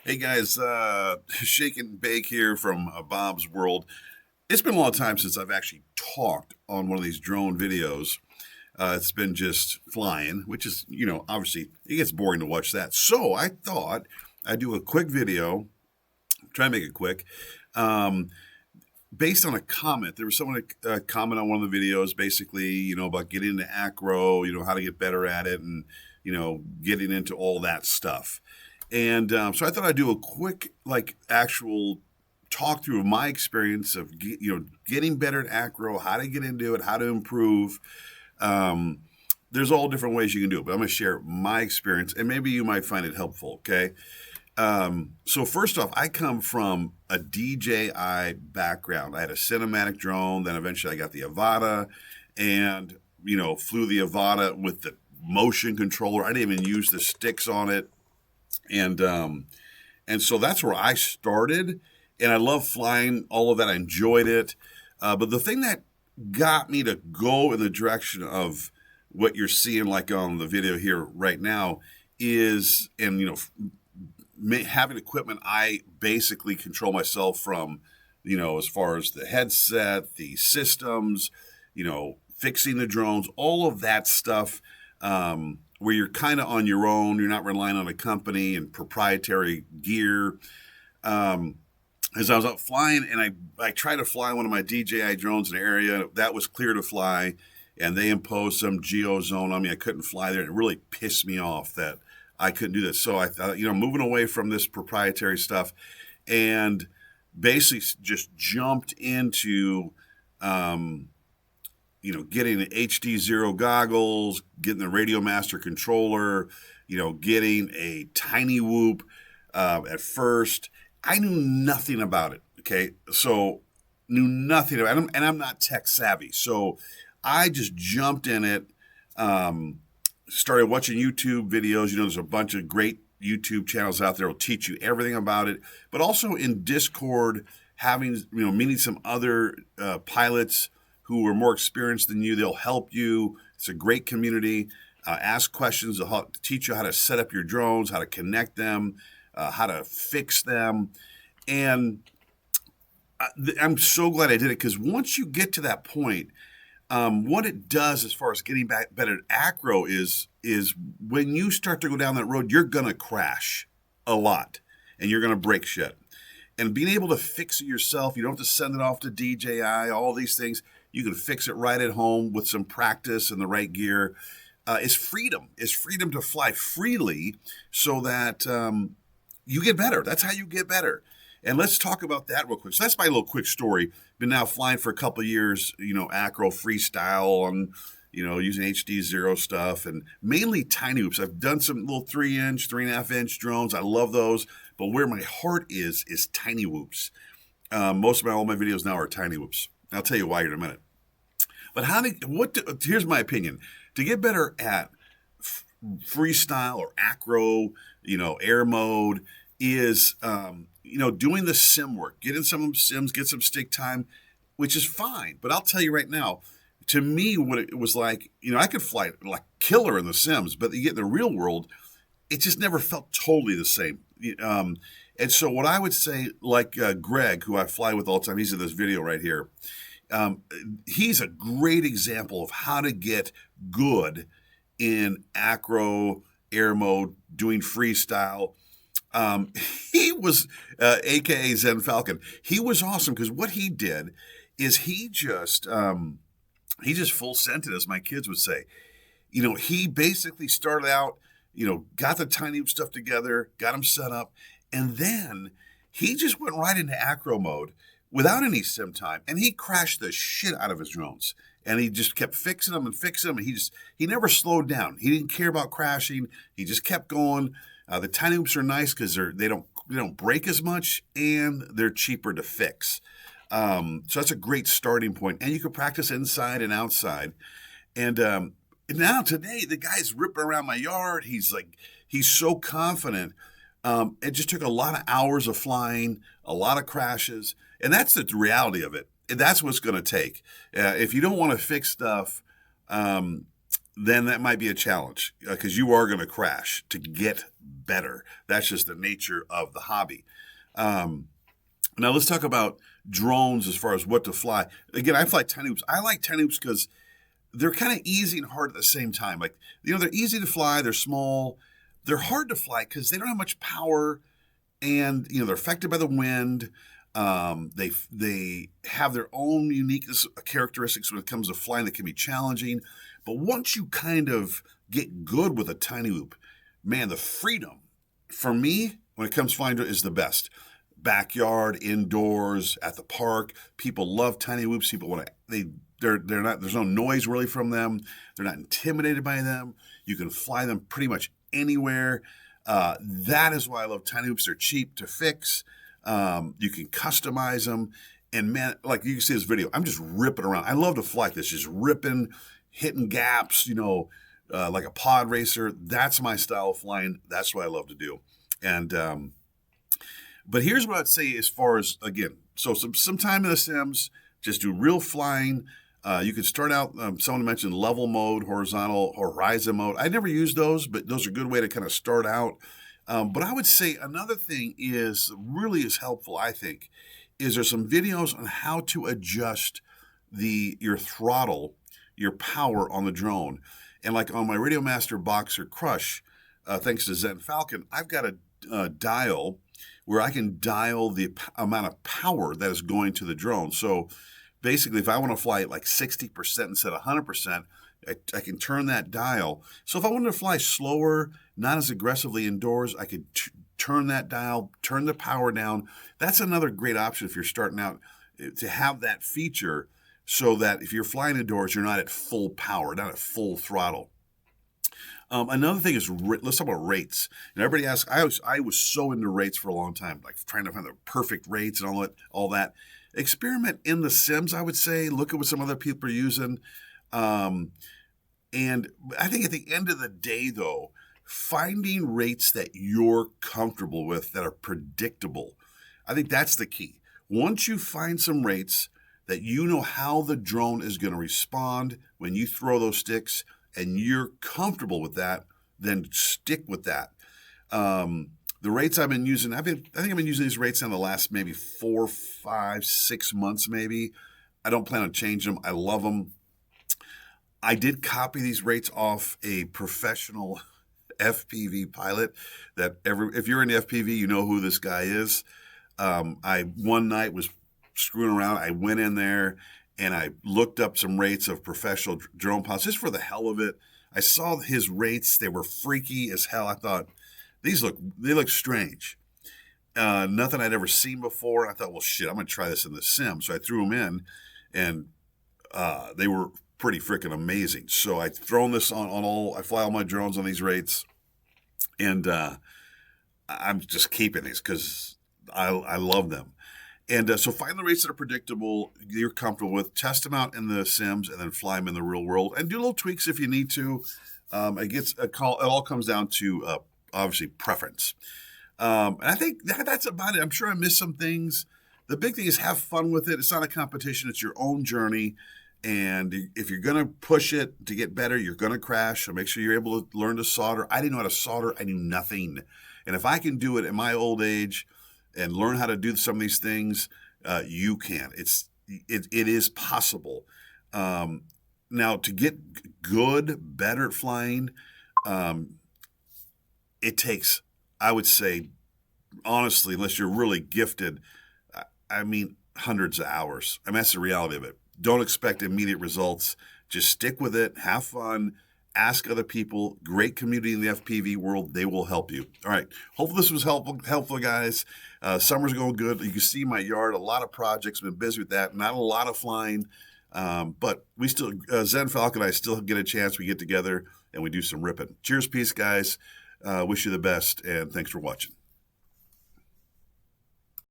Hey guys, Shake and Bake here from Bob's World. It's been a long time since I've actually talked on one of these drone videos. It's been just flying, which is, obviously it gets boring to watch that. So I thought I'd do a quick video, try and make it quick, um, based on a comment. There was someone comment on one of the videos, basically, about getting into ACRO, how to get better at it, and getting into all that stuff. And so I thought I'd do a quick, actual talk through of my experience of getting better at ACRO, how to get into it, how to improve. Um, there's all different ways you can do it, but I'm going to share my experience, and maybe you might find it helpful. Okay. So first off, I come from a DJI background. I had a cinematic drone, then eventually I got the Avata, and flew the Avata with the motion controller. I didn't even use the sticks on it. And so that's where I started, and I love flying, all of that. I enjoyed it. But the thing that got me to go in the direction of what you're seeing, like on the video here right now, is, and having equipment, I basically control myself from, as far as the headset, the systems, fixing the drones, all of that stuff. Where you're kind of on your own, you're not relying on a company and proprietary gear. As I was out flying, and I tried to fly one of my DJI drones in an area that was clear to fly, and they imposed some geo zone on me. I couldn't fly there, and it really pissed me off that I couldn't do this. So I thought, moving away from this proprietary stuff, and basically just jumped into getting an HD0 goggles, getting the Radio Master controller, getting a Tiny Whoop. At first, I knew nothing about it. Okay, so knew nothing about it, and I'm not tech savvy, so I just jumped in it. Started watching YouTube videos. There's a bunch of great YouTube channels out there that will teach you everything about it, but also in Discord, having meeting some other pilots who are more experienced than you. They'll help you. It's a great community. Ask questions to teach you how to set up your drones, how to connect them, how to fix them. And I'm so glad I did it, because once you get to that point, what it does as far as getting back better at ACRO is when you start to go down that road, you're going to crash a lot and you're going to break shit. And being able to fix it yourself, you don't have to send it off to DJI, all these things. You can fix it right at home with some practice and the right gear. It's freedom. It's freedom to fly freely so that you get better. That's how you get better. And let's talk about that real quick. So that's my little quick story. Been now flying for a couple of years, ACRO freestyle and, using HD0 stuff, and mainly Tiny Whoops. I've done some little 3-inch, 3.5-inch drones. I love those. But where my heart is Tiny Whoops. Most of all my videos now are Tiny Whoops. I'll tell you why in a minute. But here's my opinion. To get better at freestyle or ACRO, air mode, is, doing the sim work, getting some sims, get some stick time, which is fine. But I'll tell you right now, to me, what it was like, I could fly like killer in the sims, but you get in the real world, it just never felt totally the same. And so what I would say, like Greg, who I fly with all the time, he's in this video right here. He's a great example of how to get good in ACRO air mode, doing freestyle. He was, AKA Zen Falcon. He was awesome, because what he did is he just full sent it, as my kids would say. He basically started out, got the Tiny Whoop stuff together, got him set up, and then he just went right into ACRO mode without any sim time, and he crashed the shit out of his drones. And he just kept fixing them, and he never slowed down. He didn't care about crashing. He just kept going. The Tiny Whoops are nice because they don't break as much, and they're cheaper to fix. So that's a great starting point. And you can practice inside and outside. And now today, the guy's ripping around my yard. He's so confident. It just took a lot of hours of flying, a lot of crashes, and that's the reality of it. That's what's going to take. If you don't want to fix stuff, then that might be a challenge because you are going to crash to get better. That's just the nature of the hobby. Now let's talk about drones as far as what to fly. Again, I fly tiny hoops. I like tiny hoops because they're kind of easy and hard at the same time. Like, they're easy to fly. They're small. They're hard to fly because they don't have much power, and they're affected by the wind. They have their own unique characteristics when it comes to flying that can be challenging. But once you kind of get good with a tiny whoop, man, the freedom for me when it comes to flying is the best. Backyard, indoors, at the park, people love tiny whoops. People want to. They're not. There's no noise really from them. They're not intimidated by them. You can fly them pretty much anywhere. That is why I love tiny hoops. They're cheap to fix. You can customize them. And man, like you can see this video, I'm just ripping around. I love to fly like this, just ripping, hitting gaps, like a pod racer. That's my style of flying. That's what I love to do. And, but here's what I'd say as far as, again, so some time in the sims, just do real flying. You could start out, someone mentioned level mode, horizon mode. I never use those, but those are a good way to kind of start out. But I would say another thing really is helpful, I think, is there's some videos on how to adjust your throttle, your power on the drone. And like on my Radio Master Boxer Crush, thanks to Zen Falcon, I've got a dial where I can dial the amount of power that is going to the drone. So basically, if I want to fly at like 60% instead of 100%, I can turn that dial. So if I wanted to fly slower, not as aggressively indoors, I could turn that dial, turn the power down. That's another great option if you're starting out, to have that feature so that if you're flying indoors, you're not at full power, not at full throttle. Another thing is, let's talk about rates. And everybody asks, I was so into rates for a long time, like trying to find the perfect rates and all that. Experiment in the sims, I would say. Look at what some other people are using. And I think at the end of the day, though, finding rates that you're comfortable with, that are predictable, I think that's the key. Once you find some rates that you know how the drone is going to respond when you throw those sticks, and you're comfortable with that, then stick with that. The rates I've been using, I think I've been using these rates in the last maybe 4, 5, 6 months maybe. I don't plan on changing them. I love them. I did copy these rates off a professional FPV pilot that if you're in the FPV, you know who this guy is. I one night was screwing around. I went in there and I looked up some rates of professional drone pilots just for the hell of it. I saw his rates. They were freaky as hell. I thought, they look strange. Nothing I'd ever seen before. I thought, well, shit, I'm going to try this in the sim. So I threw them in, and they were pretty freaking amazing. So I've thrown this I fly all my drones on these rates, and I'm just keeping these because I love them. And so find the rates that are predictable, you're comfortable with, test them out in the sims, and then fly them in the real world. And do little tweaks if you need to. It all comes down to, obviously, preference. And I think that's about it. I'm sure I missed some things. The big thing is have fun with it. It's not a competition. It's your own journey. And if you're going to push it to get better, you're going to crash. So make sure you're able to learn to solder. I didn't know how to solder. I knew nothing. And if I can do it at my old age and learn how to do some of these things, you can. It is possible. Now, to get good, better at flying, it takes, I would say, honestly, unless you're really gifted, hundreds of hours. That's the reality of it. Don't expect immediate results. Just stick with it. Have fun. Ask other people. Great community in the FPV world. They will help you. All right. Hopefully this was helpful, guys. Summer's going good. You can see my yard. A lot of projects. Been busy with that. Not a lot of flying. But we still, Zen Falcon and I still get a chance. We get together and we do some ripping. Cheers, peace, guys. Wish you the best, and thanks for watching.